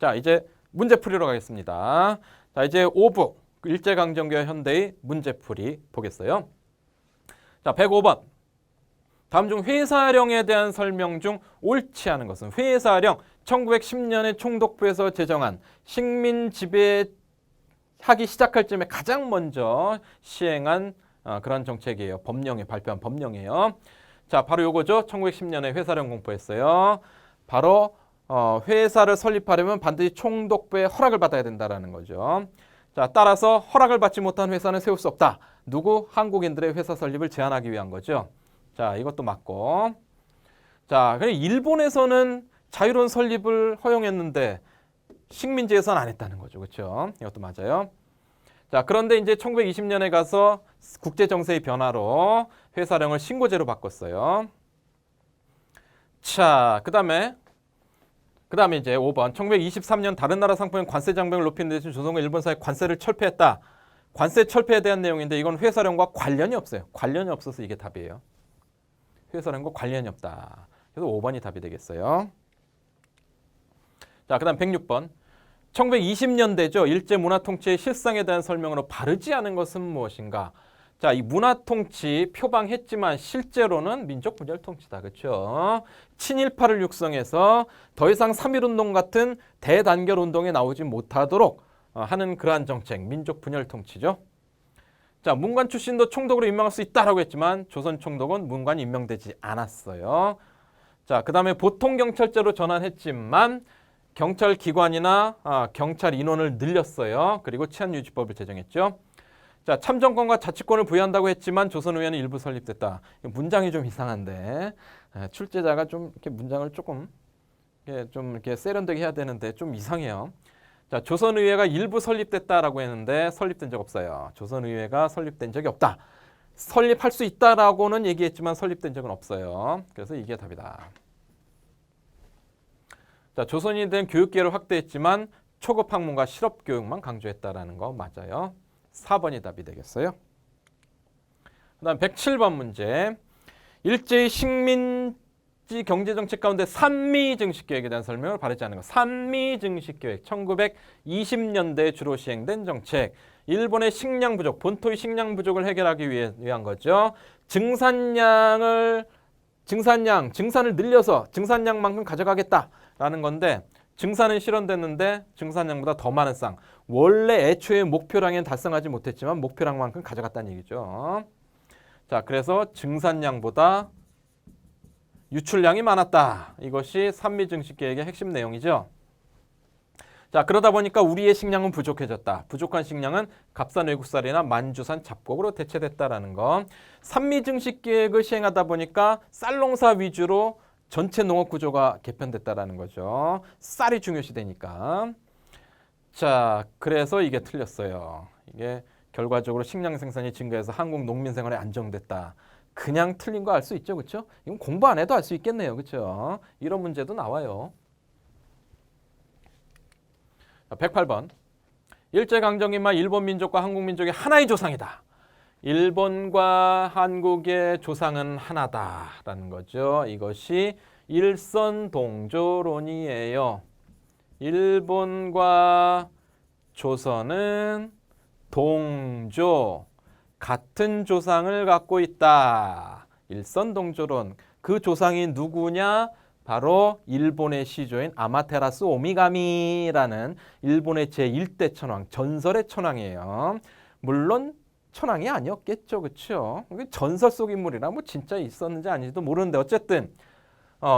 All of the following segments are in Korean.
자, 이제 문제풀이로 가겠습니다. 자, 이제 5부 일제강점기와 현대의 문제풀이 보겠어요. 자, 105번. 다음 중 회사령에 대한 설명 중 옳지 않은 것은 회사령 1910년에 총독부에서 제정한 식민 지배하기 시작할 즈음에 가장 먼저 시행한 그런 정책이에요. 법령에 발표한 법령이에요. 자, 바로 요거죠. 1910년에 회사령 공포했어요. 바로 회사를 설립하려면 반드시 총독부의 허락을 받아야 된다라는 거죠. 자, 따라서 허락을 받지 못한 회사는 세울 수 없다. 누구? 한국인들의 회사 설립을 제한하기 위한 거죠. 자, 이것도 맞고. 자, 그래 일본에서는 자유로운 설립을 허용했는데 식민지에서는 안 했다는 거죠. 그렇죠? 이것도 맞아요. 자, 그런데 이제 1920년에 가서 국제 정세의 변화로 회사령을 신고제로 바꿨어요. 자, 그다음에 이제 5번. 1923년 다른 나라 상품의 관세 장벽을 높이는 대신 조선과 일본 사이 관세를 철폐했다. 관세 철폐에 대한 내용인데 이건 회사령과 관련이 없어요. 관련이 없어서 이게 답이에요. 회사령과 관련이 없다. 그래서 5번이 답이 되겠어요. 자, 그다음 106번. 1920년대죠. 일제 문화 통치의 실상에 대한 설명으로 바르지 않은 것은 무엇인가? 자, 이 문화 통치 표방했지만 실제로는 민족 분열 통치다. 그렇죠? 친일파를 육성해서 더 이상 3.1운동 같은 대단결 운동에 나오지 못하도록 하는 그러한 정책, 민족 분열 통치죠. 자, 문관 출신도 총독으로 임명할 수 있다라고 했지만 조선 총독은 문관이 임명되지 않았어요. 자, 그다음에 보통 경찰제로 전환했지만 경찰 기관이나 경찰 인원을 늘렸어요. 그리고 치안유지법을 제정했죠. 자, 참정권과 자치권을 부여한다고 했지만 조선의회는 일부 설립됐다. 문장이 좀 이상한데 출제자가 좀 이렇게 문장을 조금 이렇게 세련되게 해야 되는데 좀 이상해요. 자, 조선의회가 일부 설립됐다라고 했는데 설립된 적 없어요. 조선의회가 설립된 적이 없다. 설립할 수 있다라고는 얘기했지만 설립된 적은 없어요. 그래서 이게 답이다. 자, 조선인에 대한 교육기회를 확대했지만 초급 학문과 실업 교육만 강조했다라는 거 맞아요. 4번이 답이 되겠어요. 그다음 107번 문제. 일제의 식민지 경제정책 가운데 산미증식계획에 대한 설명을 바르지 않은 것. 산미증식계획 1920년대에 주로 시행된 정책. 일본의 식량 부족, 본토의 식량 부족을 해결하기 위한 거죠. 증산을 늘려서 증산량만큼 가져가겠다라는 건데 증산은 실현됐는데 증산량보다 더 많은 쌍. 원래 애초에 목표량은 달성하지 못했지만 목표량만큼 가져갔다는 얘기죠. 자, 그래서 증산량보다 유출량이 많았다. 이것이 산미증식계획의 핵심 내용이죠. 자, 그러다 보니까 우리의 식량은 부족해졌다. 부족한 식량은 값싼 외국쌀이나 만주산 잡곡으로 대체됐다라는 거. 산미증식계획을 시행하다 보니까 쌀농사 위주로 전체 농업 구조가 개편됐다라는 거죠. 쌀이 중요시되니까. 자, 그래서 이게 틀렸어요. 이게 결과적으로 식량 생산이 증가해서 한국 농민 생활이 안정됐다. 그냥 틀린 거 알 수 있죠, 그렇죠? 이건 공부 안 해도 알 수 있겠네요, 그렇죠? 이런 문제도 나와요. 108번. 일제강점기만 일본 민족과 한국 민족이 하나의 조상이다. 일본과 한국의 조상은 하나다라는 거죠. 이것이 일선동조론이에요. 일본과 조선은 동조, 같은 조상을 갖고 있다. 일선동조론. 그 조상이 누구냐? 바로 일본의 시조인 아마테라스 오미가미라는 일본의 제1대 천황, 전설의 천황이에요. 물론 천황이 아니었겠죠, 그렇죠? 전설 속 인물이라 뭐 진짜 있었는지 아닌지도 모르는데 어쨌든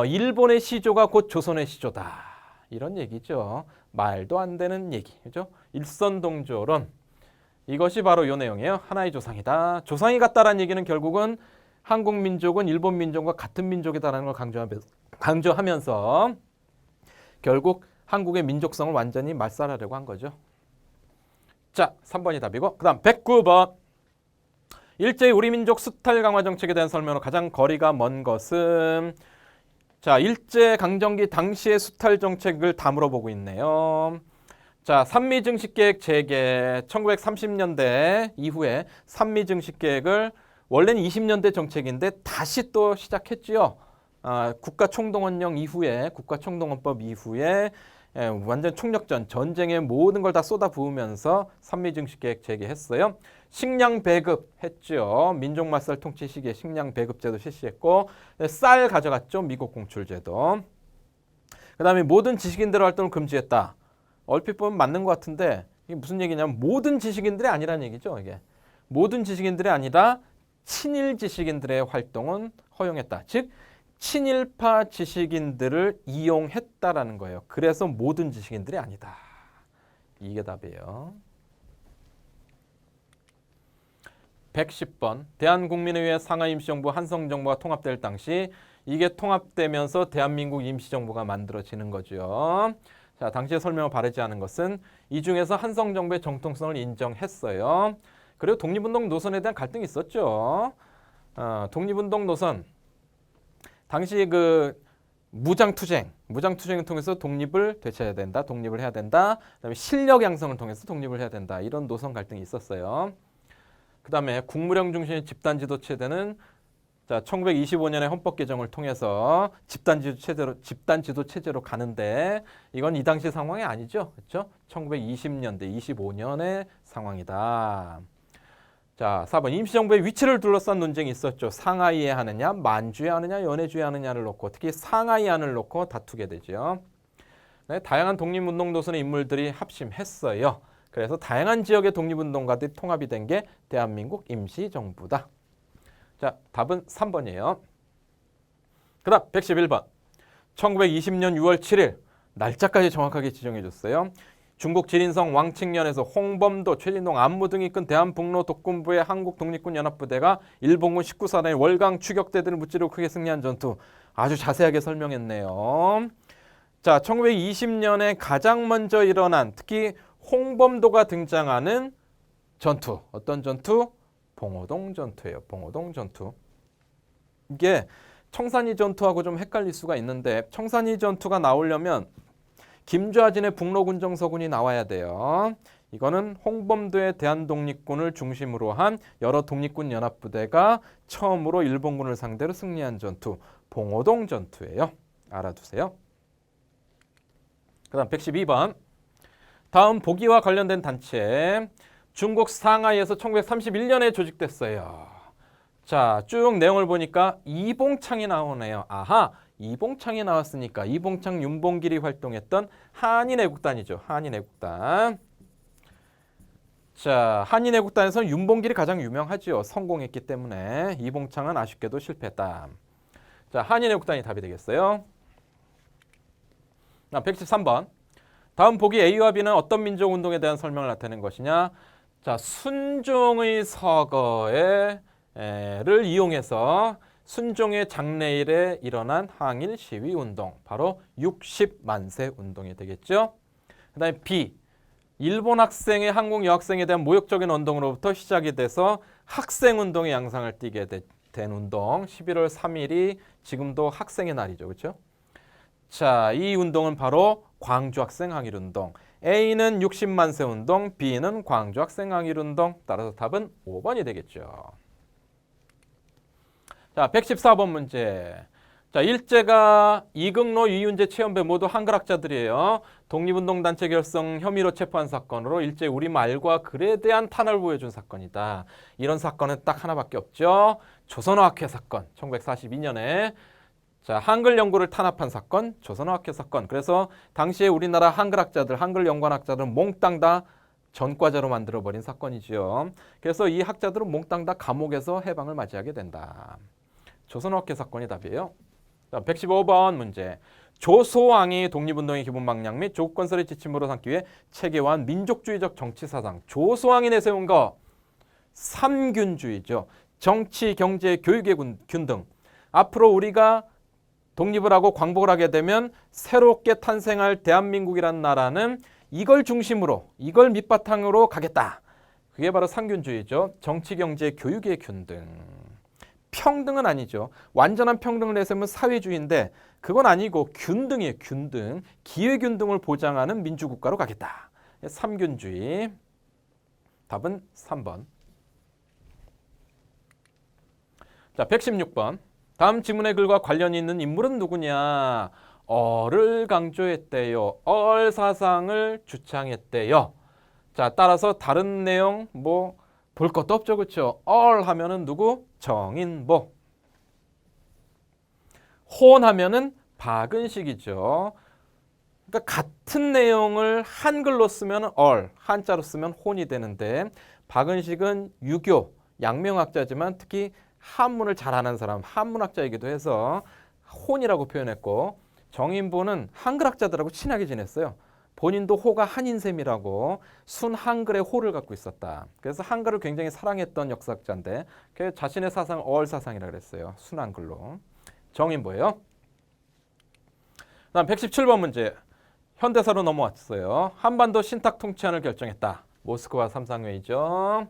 일본의 시조가 곧 조선의 시조다. 이런 얘기죠. 말도 안 되는 얘기, 그죠? 일선동조론. 이것이 바로 이 내용이에요. 하나의 조상이다. 조상이 같다라는 얘기는 결국은 한국 민족은 일본 민족과 같은 민족이다라는 걸 강조하면서 결국 한국의 민족성을 완전히 말살하려고 한 거죠. 자, 3번이 답이고 그다음 109번. 일제의 우리 민족 수탈 강화 정책에 대한 설명으로 가장 거리가 먼 것은 자, 일제 강점기 당시의 수탈 정책을 다 물어보고 있네요. 자, 산미증식계획 재개 1930년대 이후에 산미증식계획을 원래는 20년대 정책인데 다시 또 시작했지요. 국가총동원령 이후에 국가총동원법 이후에 완전 총력전, 전쟁의 모든 걸 다 쏟아부으면서 산미증식계획 제기했어요. 식량 배급 했죠. 민족맛살 통치 시기에 식량 배급 제도 실시했고 쌀 가져갔죠. 미국 공출 제도. 그다음에 모든 지식인들의 활동을 금지했다. 얼핏 보면 맞는 것 같은데 이게 무슨 얘기냐면 모든 지식인들이 아니라는 얘기죠. 이게 모든 지식인들이 아니라 친일 지식인들의 활동은 허용했다. 즉 친일파 지식인들을 이용했다라는 거예요. 그래서 모든 지식인들이 아니다. 이게 답이에요. 110번 대한국민의회 상하임시정부 한성정부가 통합될 당시 이게 통합되면서 대한민국 임시정부가 만들어지는 거죠. 자, 당시에 설명을 바르지 않은 것은 이 중에서 한성정부의 정통성을 인정했어요. 그리고 독립운동 노선에 대한 갈등이 있었죠. 독립운동 노선 당시 그 무장투쟁을 통해서 독립을 되찾아야 된다. 독립을 해야 된다. 그다음에 실력 양성을 통해서 독립을 해야 된다. 이런 노선 갈등이 있었어요. 그다음에 국무령 중심의 집단지도 체제는 자, 1925년에 헌법 개정을 통해서 집단지도 체제로 가는데 이건 이 당시 상황이 아니죠. 그렇죠? 1920년대, 25년의 상황이다. 자, 4번 임시정부의 위치를 둘러싼 논쟁이 있었죠. 상하이에 하느냐, 만주에 하느냐, 연해주에 하느냐를 놓고 특히 상하이안을 놓고 다투게 되죠. 네, 다양한 독립운동 노선의 인물들이 합심했어요. 그래서 다양한 지역의 독립운동가들이 통합이 된 게 대한민국 임시정부다. 자, 답은 3번이에요. 그 다음 111번 1920년 6월 7일 날짜까지 정확하게 지정해 줬어요. 중국 지린성 왕칭년에서 홍범도, 최진동, 안무 등이 이끈 대한북로 독군부의 한국독립군연합부대가 일본군 19사단의 월강 추격대들을 무찌르고 크게 승리한 전투 아주 자세하게 설명했네요. 자, 1920년에 가장 먼저 일어난 특히 홍범도가 등장하는 전투 어떤 전투? 봉오동 전투예요. 봉오동 전투. 이게 청산리 전투하고 좀 헷갈릴 수가 있는데 청산리 전투가 나오려면 김좌진의 북로군정서군이 나와야 돼요. 이거는 홍범도의 대한독립군을 중심으로 한 여러 독립군 연합부대가 처음으로 일본군을 상대로 승리한 전투 봉오동 전투예요. 알아두세요. 그 다음 112번 다음 보기와 관련된 단체 중국 상하이에서 1931년에 조직됐어요. 자, 쭉 내용을 보니까 이봉창이 나오네요. 아하, 이봉창이 나왔으니까 이봉창, 윤봉길이 활동했던 한인애국단이죠. 한인애국단. 자, 한인애국단에서는 윤봉길이 가장 유명하죠. 성공했기 때문에 이봉창은 아쉽게도 실패했다. 자, 한인애국단이 답이 되겠어요. 113번. 다음 보기 A와 B는 어떤 민족운동에 대한 설명을 나타내는 것이냐. 자, 순종의 서거를 이용해서 순종의 장래일에 일어난 항일 시위 운동, 바로 60만세 운동이 되겠죠. 그 다음에 B, 일본 학생의 한국 여학생에 대한 모욕적인 운동으로부터 시작이 돼서 학생운동의 양상을 띠게 된 운동, 11월 3일이 지금도 학생의 날이죠. 그렇죠? 자, 이 운동은 바로 광주 학생 항일 운동. A는 60만세 운동, B는 광주 학생 항일 운동. 따라서 답은 5번이 되겠죠. 자, 114번 문제. 자, 일제가 이극로, 이윤재, 최연배 모두 한글학자들이에요. 독립운동 단체 결성 혐의로 체포한 사건으로 일제 우리말과 글에 대한 탄압을 보여준 사건이다. 이런 사건은 딱 하나밖에 없죠. 조선어학회 사건, 1942년에 자, 한글 연구를 탄압한 사건, 조선어학회 사건. 그래서 당시에 우리나라 한글학자들, 한글 연구학자들은 몽땅 다 전과자로 만들어버린 사건이죠. 그래서 이 학자들은 몽땅 다 감옥에서 해방을 맞이하게 된다. 조선어학회 사건이 답이에요. 115번 문제. 조소왕이 독립운동의 기본 방향 및 조국 건설의 지침으로 삼기 위해 체계화한 민족주의적 정치사상. 조소왕이 내세운 거 삼균주의죠. 정치, 경제, 교육의 균등. 앞으로 우리가 독립을 하고 광복을 하게 되면 새롭게 탄생할 대한민국이라는 나라는 이걸 중심으로, 이걸 밑바탕으로 가겠다. 그게 바로 상균주의죠. 정치, 경제, 교육의 균등. 평등은 아니죠. 완전한 평등을 내세우면 사회주의인데 그건 아니고 균등이에요. 균등. 기회균등을 보장하는 민주국가로 가겠다. 삼균주의. 답은 3번. 자, 116번. 다음 지문의 글과 관련이 있는 인물은 누구냐? 얼을 강조했대요. 얼 사상을 주창했대요. 자, 따라서 다른 내용 뭐 볼 것도 없죠. 그렇죠? 얼 하면은 누구? 정인보. 혼 하면은 박은식이죠. 그러니까 같은 내용을 한글로 쓰면 얼, 한자로 쓰면 혼이 되는데 박은식은 유교, 양명학자지만 특히 한문을 잘 아는 사람, 한문학자이기도 해서 혼이라고 표현했고 정인보는 한글학자들하고 친하게 지냈어요. 본인도 호가 한인셈이라고 순한글의 호를 갖고 있었다. 그래서 한글을 굉장히 사랑했던 역사학자인데 자신의 사상 얼 사상이라고 그랬어요. 순한글로. 정인보예요. 다음 117번 문제. 현대사로 넘어왔어요. 한반도 신탁 통치안을 결정했다. 모스크바 삼상회의죠.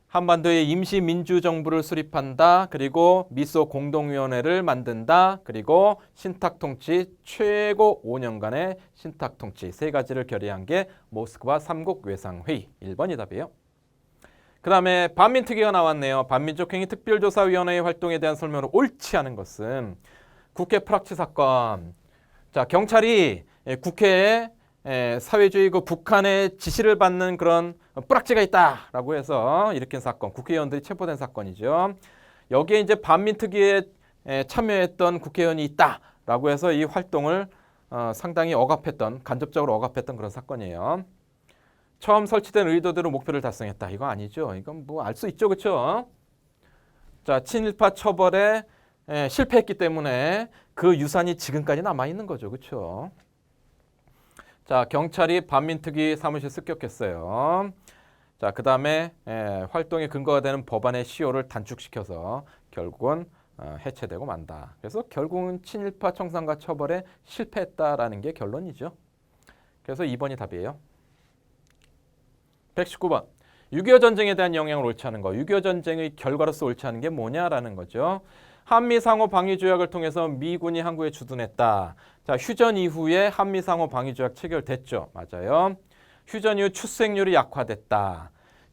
한반도에 임시 민주정부를 수립한다. 그리고 미소 공동위원회를 만든다. 그리고 신탁통치 최고 5년간의 신탁통치 세 가지를 결의한 게 모스크바 삼국 외상회의. 1번이 답이에요. 그 다음에 반민특위가 나왔네요. 반민족행위 특별조사위원회의 활동에 대한 설명을 옳지 않은 것은 국회 프락치 사건. 자, 경찰이 국회에 사회주의 그 북한의 지시를 받는 그런 뿌락지가 있다라고 해서 일으킨 사건, 국회의원들이 체포된 사건이죠. 여기에 이제 반민특위에 참여했던 국회의원이 있다라고 해서 이 활동을 상당히 억압했던, 간접적으로 억압했던 그런 사건이에요. 처음 설치된 의도대로 목표를 달성했다. 이거 아니죠. 이건 뭐 알 수 있죠, 그렇죠? 자, 친일파 처벌에 실패했기 때문에 그 유산이 지금까지 남아 있는 거죠, 그렇죠? 자, 경찰이 반민특위 사무실 습격했어요. 자, 그 다음에 활동의 근거가 되는 법안의 시효를 단축시켜서 결국은 해체되고 만다. 그래서 결국은 친일파 청산과 처벌에 실패했다라는 게 결론이죠. 그래서 2번이 답이에요. 119번. 6.25 전쟁에 대한 영향을 옳지 않은 거. 6.25 전쟁의 결과로서 옳지 않은 게 뭐냐라는 거죠. 한미 상호 방위 조약을 통해서 미군이 한국에 주둔했다. 자, 휴전 이후에 한미 상호 방위 조약 체결됐죠. 맞아요. 휴전 이후 출생률이 약화됐다.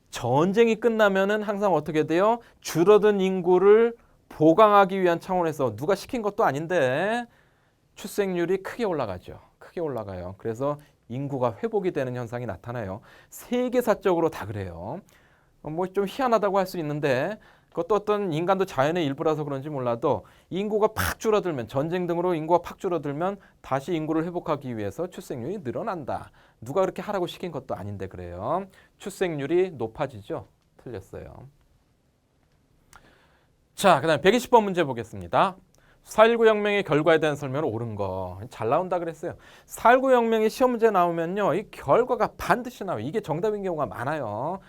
전쟁이 끝나면은 항상 어떻게 돼요? 줄어든 인구를 보강하기 위한 차원에서 누가 시킨 것도 아닌데 출생률이 크게 올라가죠. 크게 올라가요. 그래서 인구가 회복이 되는 현상이 나타나요. 세계사적으로 다 그래요. 뭐 좀 희한하다고 할 수 있는데 그것도 어떤 인간도 자연의 일부라서 그런지 몰라도 인구가 팍 줄어들면 전쟁 등으로 인구가 팍 줄어들면 다시 인구를 회복하기 위해서 출생률이 늘어난다. 누가 그렇게 하라고 시킨 것도 아닌데 그래요. 출생률이 높아지죠. 틀렸어요. 자, 그 다음에 120번 문제 보겠습니다. 4.19 혁명의 결과에 대한 설명을 옳은 거. 잘 나온다 그랬어요. 4.19 혁명의 시험 문제 나오면요. 이 결과가 반드시 나와요. 이게 정답인 경우가 많아요.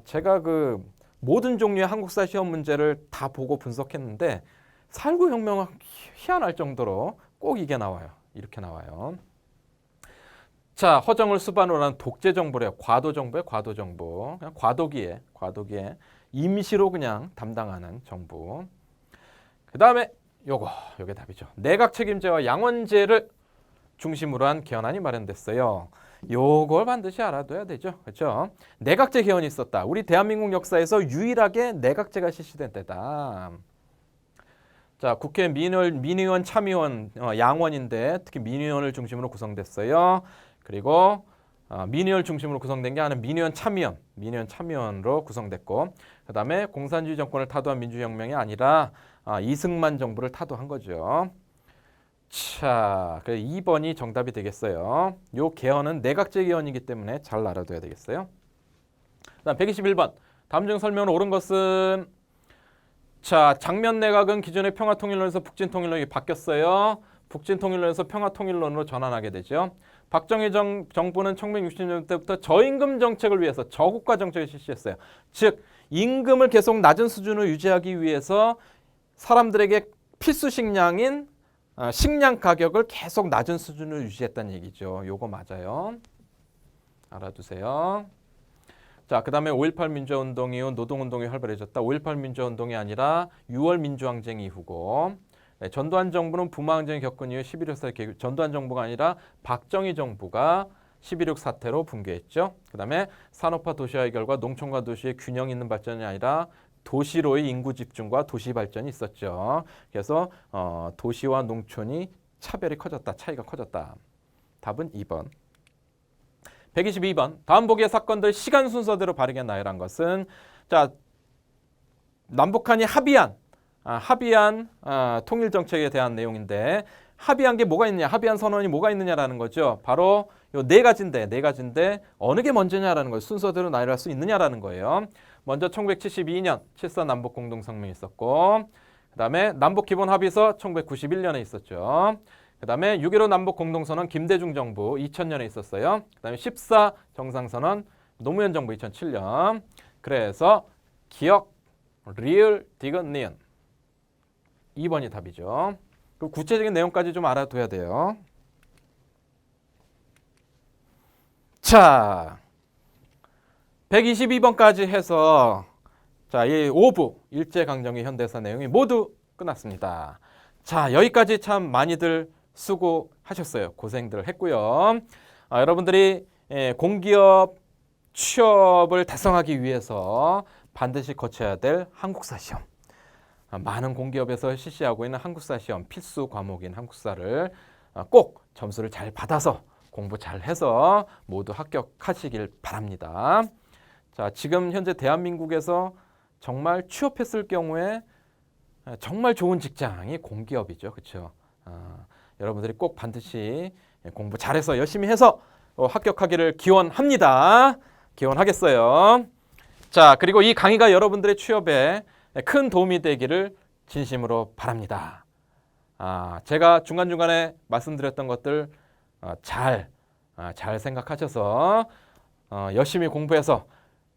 제가 그 모든 종류의 한국사 시험 문제를 다 보고 분석했는데 4.19 혁명은 희한할 정도로 꼭 이게 나와요. 이렇게 나와요. 자, 허정을 수반으로 한 독재 정부래요. 과도 정부예요. 과도 정부. 그냥 과도기에 임시로 그냥 담당하는 정부. 그 다음에 요게 답이죠. 내각 책임제와 양원제를 중심으로 한 개헌안이 마련됐어요. 요걸 반드시 알아둬야 되죠. 그렇죠? 내각제 개헌이 있었다. 우리 대한민국 역사에서 유일하게 내각제가 실시된 때다. 자, 국회 민의원 참의원 양원인데 특히 민의원을 중심으로 구성됐어요. 그리고 민의원을 중심으로 구성된 게 하나는 민의원 참의원으로 구성됐고 그다음에 공산주의 정권을 타도한 민주혁명이 아니라 이승만 정부를 타도한 거죠. 자, 2번이 정답이 되겠어요. 요 개헌은 내각제 개헌이기 때문에 잘 알아둬야 되겠어요. 그다음 121번. 다음 중 설명을 옳은 것은 자, 장면 내각은 기존의 평화통일론에서 북진통일론이 바뀌었어요. 북진통일론에서 평화통일론으로 전환하게 되죠. 박정희 정부는 1960년대부터 저임금 정책을 위해서 저국가 정책을 실시했어요. 즉, 임금을 계속 낮은 수준으로 유지하기 위해서 사람들에게 필수 식량인 식량 가격을 계속 낮은 수준으로 유지했다는 얘기죠. 요거 맞아요. 알아두세요. 자, 그 다음에 5.18 민주화운동 이후 노동운동이 활발해졌다. 5.18 민주화운동이 아니라 6월 민주항쟁 이후고 전두환 정부는 부마항쟁을 겪은 이후 11.6 사태 전두환 정부가 아니라 박정희 정부가 11.6 사태로 붕괴했죠. 그 다음에 산업화 도시화의 결과 농촌과 도시의 균형 있는 발전이 아니라 도시로의 인구 집중과 도시 발전이 있었죠. 그래서 도시와 농촌이 차별이 커졌다. 차이가 커졌다. 답은 2번. 122번. 다음 보기의 사건들 시간 순서대로 바르게 나열한 것은 자 남북한이 합의한 통일 정책에 대한 내용인데 합의한 게 뭐가 있느냐? 합의한 선언이 뭐가 있느냐라는 거죠. 바로 요 네 가지인데 어느 게 먼저냐라는 거예요. 순서대로 나열할 수 있느냐라는 거예요. 먼저 1972년 7.4 남북 공동성명이 있었고 그다음에 남북 기본 합의서 1991년에 있었죠. 그다음에 6.15 남북 공동선언 김대중 정부 2000년에 있었어요. 그다음에 14 정상선언 노무현 정부 2007년. 그래서 기억, 리을, 디귿, 니은 2번이 답이죠. 그 구체적인 내용까지 좀 알아둬야 돼요. 자, 122번까지 해서 자, 이 5부 일제강점기 현대사 내용이 모두 끝났습니다. 자, 여기까지 참 많이들 수고하셨어요. 고생들 했고요. 여러분들이 공기업 취업을 달성하기 위해서 반드시 거쳐야 될 한국사 시험. 많은 공기업에서 실시하고 있는 한국사 시험 필수 과목인 한국사를 꼭 점수를 잘 받아서 공부 잘 해서 모두 합격하시길 바랍니다. 자, 지금 현재 대한민국에서 정말 취업했을 경우에 정말 좋은 직장이 공기업이죠. 그렇죠? 여러분들이 꼭 반드시 공부 잘해서 열심히 해서 합격하기를 기원합니다. 기원하겠어요. 자, 그리고 이 강의가 여러분들의 취업에 큰 도움이 되기를 진심으로 바랍니다. 제가 중간중간에 말씀드렸던 것들 잘 생각하셔서 열심히 공부해서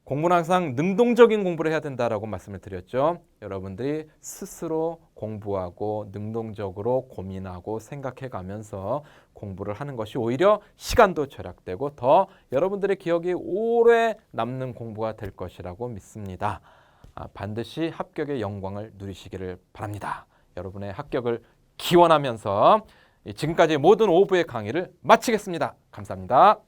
공부는 항상 능동적인 공부를 해야 된다라고 말씀을 드렸죠. 여러분들이 스스로 공부하고 능동적으로 고민하고 생각해 가면서 공부를 하는 것이 오히려 시간도 절약되고 더 여러분들의 기억이 오래 남는 공부가 될 것이라고 믿습니다. 반드시 합격의 영광을 누리시기를 바랍니다. 여러분의 합격을 기원하면서 지금까지 모든 5부의 강의를 마치겠습니다. 감사합니다.